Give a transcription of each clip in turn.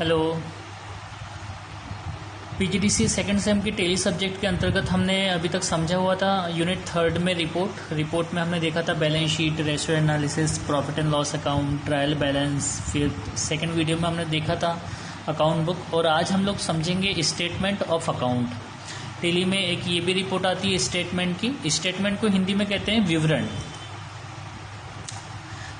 Hello. PGDC second same की tele subject के अंतर्गत हमने अभी तक समझा हुआ था यूनिट थर्ड में रिपोर्ट में हमने देखा था balance sheet, ratio analysis, profit and loss account, trial balance. फिर सेकंड वीडियो में हमने देखा था अकाउंट बुक। और आज हम लोग समझेंगे स्टेटमेंट ऑफ अकाउंट। टेली में एक ये भी रिपोर्ट आती है स्टेटमेंट की। स्टेटमेंट को हिंदी में कहते हैं विवरण।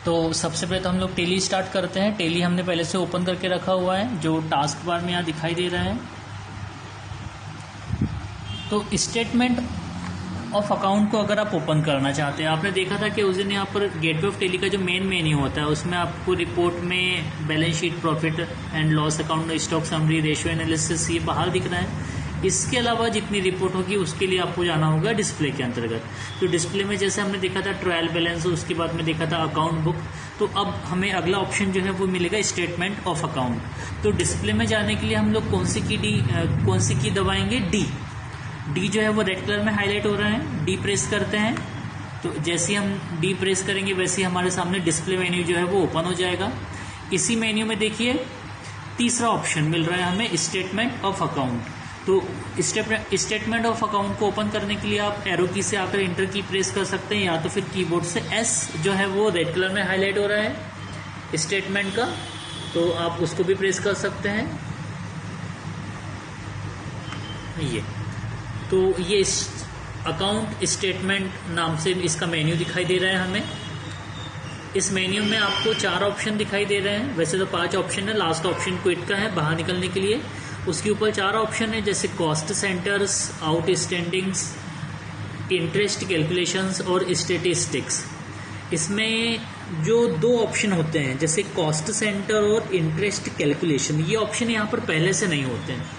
तो सबसे पहले तो हम लोग टेली स्टार्ट करते हैं। टेली हमने पहले से ओपन करके रखा हुआ है, जो टास्क बार में यहाँ दिखाई दे रहा है। तो स्टेटमेंट ऑफ अकाउंट को अगर आप ओपन करना चाहते हैं, आपने देखा था कि उस दिन यहाँ पर गेटवे ऑफ टेली का जो मेन मेन्यू होता है उसमें आपको रिपोर्ट में balance sheet, profit and loss account, stock summary, ratio analysis ये बाहर दिख रहा है। इसके अलावा जितनी रिपोर्ट होगी उसके लिए आपको जाना होगा डिस्प्ले के अंतर्गत। तो डिस्प्ले में जैसे हमने देखा था ट्रायल बैलेंस, उसके बाद में देखा था अकाउंट बुक। तो अब हमें अगला ऑप्शन जो है वो मिलेगा स्टेटमेंट ऑफ अकाउंट। तो डिस्प्ले में जाने के लिए हम लोग कौन सी की दबाएंगे? डी जो है वो रेड कलर में हाईलाइट हो रहा है। डी प्रेस करते हैं तो जैसे ही हम डी प्रेस करेंगे वैसे ही हमारे सामने डिस्प्ले मेन्यू जो है वो ओपन हो जाएगा। इसी मेन्यू में देखिए तीसरा ऑप्शन मिल रहा है हमें स्टेटमेंट ऑफ अकाउंट। तो स्टेटमेंट ऑफ अकाउंट को ओपन करने के लिए आप एरो की से आकर इंटर की प्रेस कर सकते हैं, या तो फिर कीबोर्ड से एस जो है वो रेड कलर में हाईलाइट हो रहा है स्टेटमेंट का, तो आप उसको भी प्रेस कर सकते हैं। ये अकाउंट स्टेटमेंट नाम से इसका मेन्यू दिखाई दे रहा है हमें। इस मेन्यू में आपको 4 ऑप्शन दिखाई दे रहे हैं। वैसे तो 5 ऑप्शन है, लास्ट ऑप्शन क्विट का है बाहर निकलने के लिए। उसके ऊपर 4 ऑप्शन है, जैसे cost centres, outstandings, interest calculations और स्टेटिस्टिक्स। इसमें जो 2 ऑप्शन होते हैं जैसे कॉस्ट सेंटर और इंटरेस्ट कैलकुलेशन, ये ऑप्शन यहाँ पर पहले से नहीं होते हैं।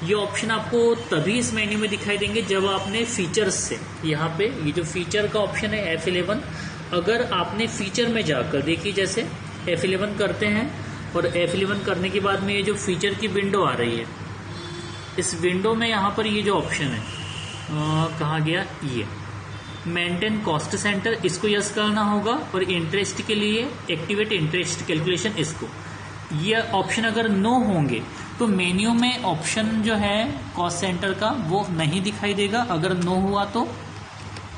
ये ऑप्शन आपको तभी इस मेन्यू में दिखाई देंगे जब आपने फीचर्स से, यहाँ पे ये जो फीचर का ऑप्शन है F11, अगर आपने फीचर में जाकर देखिए, जैसे F11 करते हैं और F11 करने के बाद में ये जो फीचर की विंडो आ रही है, इस विंडो में यहाँ पर ये जो ऑप्शन है कहाँ गया, ये मेंटेन कॉस्ट सेंटर, इसको यस करना होगा। और इंटरेस्ट के लिए एक्टिवेट इंटरेस्ट कैलकुलेशन, इसको। ये ऑप्शन अगर नो होंगे तो मेन्यू में ऑप्शन जो है कॉस्ट सेंटर का वो नहीं दिखाई देगा। अगर नो हुआ तो,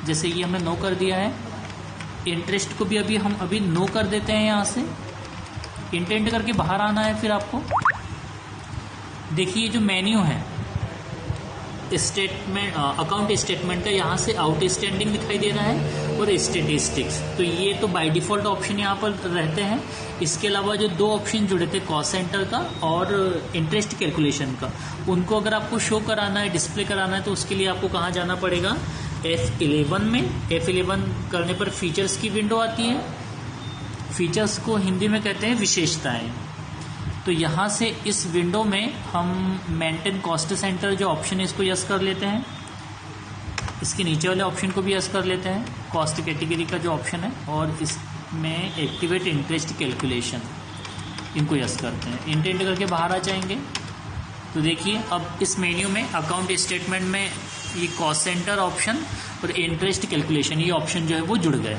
जैसे ये हमने नो कर दिया है, इंटरेस्ट को भी हम अभी नो कर देते हैं। यहाँ से इंटेंट करके बाहर आना है। फिर आपको देखिए जो मेन्यू है स्टेटमेंट अकाउंट स्टेटमेंट का, यहाँ से आउटस्टैंडिंग दिखाई दे रहा है और स्टेटिस्टिक्स। तो ये तो बाय डिफॉल्ट ऑप्शन यहाँ पर रहते हैं। इसके अलावा जो 2 ऑप्शन जुड़े थे कॉस्ट सेंटर का और इंटरेस्ट कैलकुलेशन का, उनको अगर आपको शो कराना है, डिस्प्ले कराना है, तो उसके लिए आपको कहाँ जाना पड़ेगा? F11 में। F11 करने पर फीचर्स की विंडो आती है। फीचर्स को हिंदी में कहते हैं विशेषताएं। तो यहाँ से इस विंडो में हम मेंटेन कॉस्ट सेंटर जो ऑप्शन है इसको यस कर लेते हैं। इसके नीचे वाले ऑप्शन को भी यस कर लेते हैं, कॉस्ट कैटेगरी का जो ऑप्शन है, और इसमें एक्टिवेट इंटरेस्ट कैलकुलेशन, इनको यस करते हैं। इंटेंट करके बाहर आ जाएंगे तो देखिए अब इस मेन्यू में अकाउंट स्टेटमेंट में ये कॉस्ट सेंटर ऑप्शन और इंटरेस्ट कैलकुलेशन ये ऑप्शन जो है वो जुड़ गए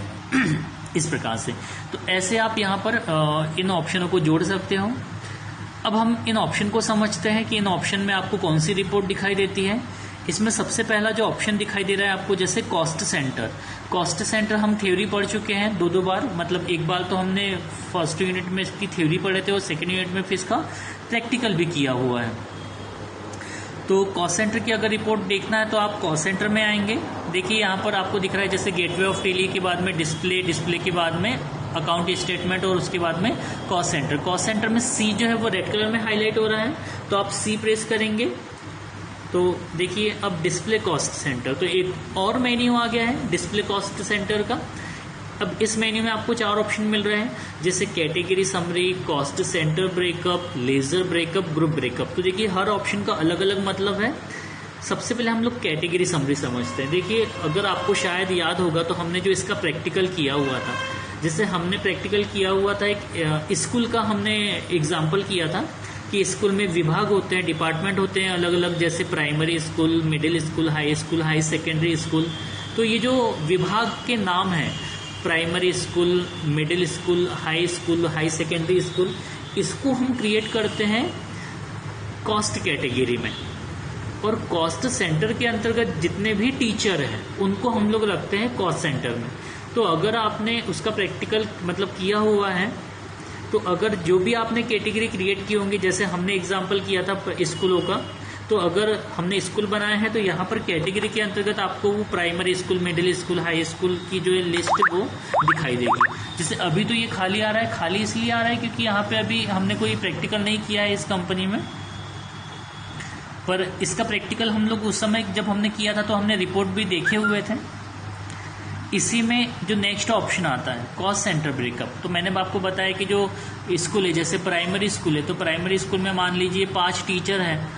इस प्रकार से। तो ऐसे आप यहाँ पर इन ऑप्शनों को जोड़ सकते हो। अब हम इन ऑप्शन को समझते हैं कि इन ऑप्शन में आपको कौन सी रिपोर्ट दिखाई देती है। इसमें सबसे पहला जो ऑप्शन दिखाई दे रहा है आपको, जैसे कॉस्ट सेंटर। कॉस्ट सेंटर हम थ्योरी पढ़ चुके हैं 2 बार, मतलब एक बार तो हमने फर्स्ट यूनिट में इसकी थ्योरी पढ़े थे और सेकेंड यूनिट में फिर इसका प्रैक्टिकल भी किया हुआ है। तो कॉस्ट सेंटर की अगर रिपोर्ट देखना है तो आप कॉस्ट सेंटर में आएंगे। देखिए यहाँ पर आपको दिख रहा है जैसे गेटवे ऑफ टेली के बाद में डिस्प्ले के बाद में अकाउंट स्टेटमेंट और उसके बाद में कॉस्ट सेंटर। कॉस्ट सेंटर में सी जो है वो रेड कलर में हाईलाइट हो रहा है, तो आप सी प्रेस करेंगे तो देखिए अब डिस्प्ले कॉस्ट सेंटर। तो एक और मेन्यू आ गया है डिस्प्ले कॉस्ट सेंटर का। अब इस मेन्यू में आपको 4 ऑप्शन मिल रहे हैं, जैसे category summary, cost centre breakup, ledger breakup, group breakup. तो देखिए हर ऑप्शन का अलग अलग मतलब है। सबसे पहले हम लोग कैटेगरी समरी समझते हैं। देखिए अगर आपको शायद याद होगा तो हमने जो इसका प्रैक्टिकल किया हुआ था, जैसे हमने प्रैक्टिकल किया हुआ था एक स्कूल का हमने एग्जाम्पल किया था कि स्कूल में विभाग होते हैं, डिपार्टमेंट होते हैं अलग अलग, जैसे primary school, middle school, high secondary school. तो ये जो विभाग के नाम हैं, primary school, middle school, high secondary school, इसको हम क्रिएट करते हैं कॉस्ट कैटेगरी में, और कॉस्ट सेंटर के अंतर्गत जितने भी टीचर हैं उनको हम लोग रखते हैं कॉस्ट सेंटर में। तो अगर आपने उसका प्रैक्टिकल मतलब किया हुआ है, तो अगर जो भी आपने कैटेगरी क्रिएट की होंगी, जैसे हमने एग्जांपल किया था स्कूलों का, तो अगर हमने स्कूल बनाए हैं तो यहाँ पर कैटेगरी के अंतर्गत आपको वो primary school, middle school, high school की जो लिस्ट वो दिखाई देगी। जैसे अभी तो ये खाली आ रहा है, खाली इसलिए आ रहा है क्योंकि यहाँ पे अभी हमने कोई प्रैक्टिकल नहीं किया है इस कंपनी में, पर इसका प्रैक्टिकल हम लोग उस समय जब हमने किया था तो हमने रिपोर्ट भी देखे हुए थे। इसी में जो नेक्स्ट ऑप्शन आता है कॉस्ट सेंटर ब्रेकअप, तो मैंने आपको बताया कि जो स्कूल है, जैसे प्राइमरी स्कूल है, तो प्राइमरी स्कूल में मान लीजिए 5 टीचर हैं,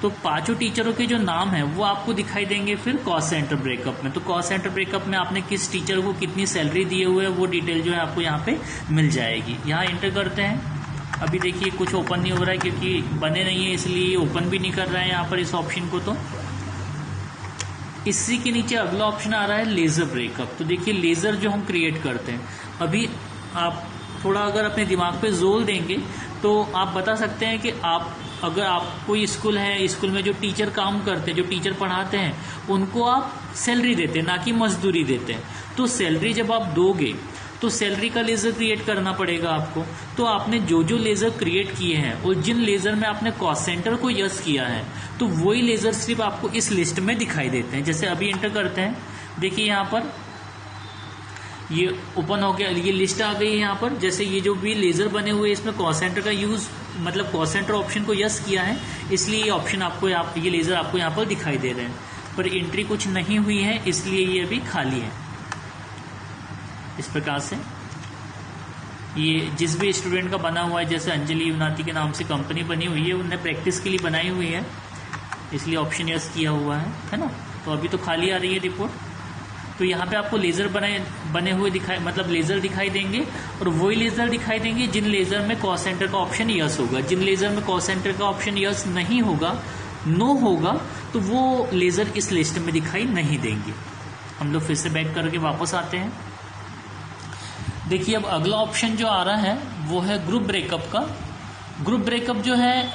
तो 5 टीचरों के जो नाम है वो आपको दिखाई देंगे फिर कॉस्ट सेंटर ब्रेकअप में। तो कॉस्ट सेंटर ब्रेकअप में आपने किस टीचर को कितनी सैलरी दिए हुए है वो डिटेल जो है आपको यहाँ पे मिल जाएगी। यहाँ एंटर करते हैं। अभी देखिए कुछ ओपन नहीं हो रहा है क्योंकि बने नहीं है, इसलिए ओपन भी नहीं कर रहा है यहाँ पर इस ऑप्शन को। तो इसी के नीचे अगला ऑप्शन आ रहा है लेजर ब्रेकअप। तो देखिए लेजर जो हम क्रिएट करते हैं, अभी आप थोड़ा अगर अपने दिमाग पे जोर देंगे तो आप बता सकते हैं कि अगर आप कोई स्कूल है, स्कूल में जो टीचर काम करते हैं, जो टीचर पढ़ाते हैं, उनको आप सैलरी देते हैं, ना कि मजदूरी देते हैं। तो सैलरी जब आप दोगे तो सैलरी का लेजर क्रिएट करना पड़ेगा आपको। तो आपने जो जो लेजर क्रिएट किए हैं और जिन लेजर में आपने कॉस्ट सेंटर को यस किया है, तो वही लेजर सिर्फ आपको इस लिस्ट में दिखाई देते हैं। जैसे अभी एंटर करते हैं, देखिए यहाँ पर ये ओपन हो गया, ये लिस्ट आ गई है यहाँ पर। जैसे ये जो भी लेजर बने हुए इसमें कॉस्ट सेंटर का यूज मतलब कॉस्ट सेंटर ऑप्शन को यस किया है, इसलिए ये ऑप्शन आपको ये लेजर आपको यहाँ पर दिखाई दे रहे हैं, पर एंट्री कुछ नहीं हुई है इसलिए ये अभी खाली है। इस प्रकार से ये जिस भी स्टूडेंट का बना हुआ है, जैसे अंजलि यूनाती के नाम से कंपनी बनी हुई है, उन्होंने प्रैक्टिस के लिए बनाई हुई है, इसलिए ऑप्शन यस किया हुआ है ना। तो अभी तो खाली आ रही है रिपोर्ट। तो यहाँ पे आपको लेजर बने हुए मतलब लेजर दिखाई देंगे, और वही लेजर दिखाई देंगे जिन लेजर में कॉस्ट सेंटर का ऑप्शन यस होगा। जिन लेजर में कॉस्ट सेंटर का ऑप्शन यस नहीं होगा, नो होगा, तो वो लेजर इस लिस्ट में दिखाई नहीं देंगे। हम लोग फिर से बैक करके वापस आते हैं। देखिए अब अगला ऑप्शन जो आ रहा है वो है ग्रुप ब्रेकअप का। ग्रुप ब्रेकअप जो है,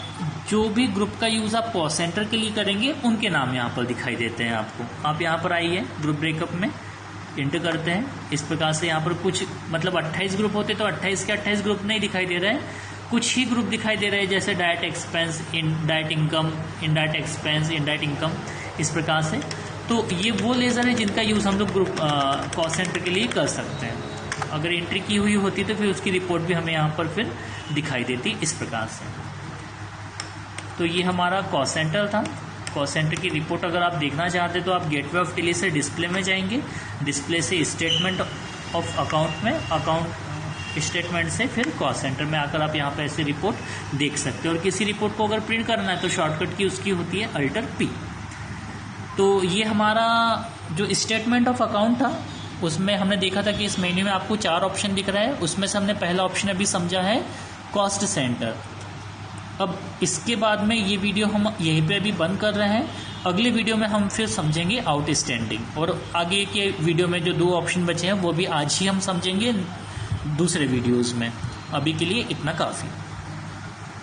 जो भी ग्रुप का यूज आप कॉस्ट सेंटर के लिए करेंगे उनके नाम यहाँ पर दिखाई देते हैं आपको। आप यहाँ पर आइए, ग्रुप ब्रेकअप में एंटर करते हैं। इस प्रकार से यहाँ पर कुछ मतलब 28 ग्रुप होते तो 28 के 28 ग्रुप नहीं दिखाई दे रहे हैं, कुछ ही ग्रुप दिखाई दे रहे हैं, जैसे direct expense, indirect income, indirect expense, indirect income, इस प्रकार से। तो ये वो लेजर है जिनका यूज हम लोग ग्रुप कॉस्ट सेंटर के लिए कर सकते हैं। अगर एंट्री की हुई होती तो फिर उसकी रिपोर्ट भी हमें यहाँ पर फिर दिखाई देती इस प्रकार से। तो ये हमारा कॉस्ट सेंटर था। कॉस्ट सेंटर की रिपोर्ट अगर आप देखना चाहते तो आप गेटवे ऑफ टेली से डिस्प्ले में जाएंगे, डिस्प्ले से स्टेटमेंट ऑफ अकाउंट में, अकाउंट स्टेटमेंट से फिर कॉस्ट सेंटर में आकर आप यहाँ पर ऐसे रिपोर्ट देख सकते हो। और किसी रिपोर्ट को अगर प्रिंट करना है तो शॉर्टकट की उसकी होती है अल्टर P। तो ये हमारा जो स्टेटमेंट ऑफ अकाउंट था उसमें हमने देखा था कि इस मेन्यू में आपको 4 ऑप्शन दिख रहा है, उसमें से हमने पहला ऑप्शन अभी समझा है कॉस्ट सेंटर। अब इसके बाद में ये वीडियो हम यहीं पे अभी बंद कर रहे हैं। अगले वीडियो में हम फिर समझेंगे आउटस्टैंडिंग, और आगे के वीडियो में जो 2 ऑप्शन बचे हैं वो भी आज ही हम समझेंगे दूसरे वीडियोज़ में। अभी के लिए इतना काफ़ी।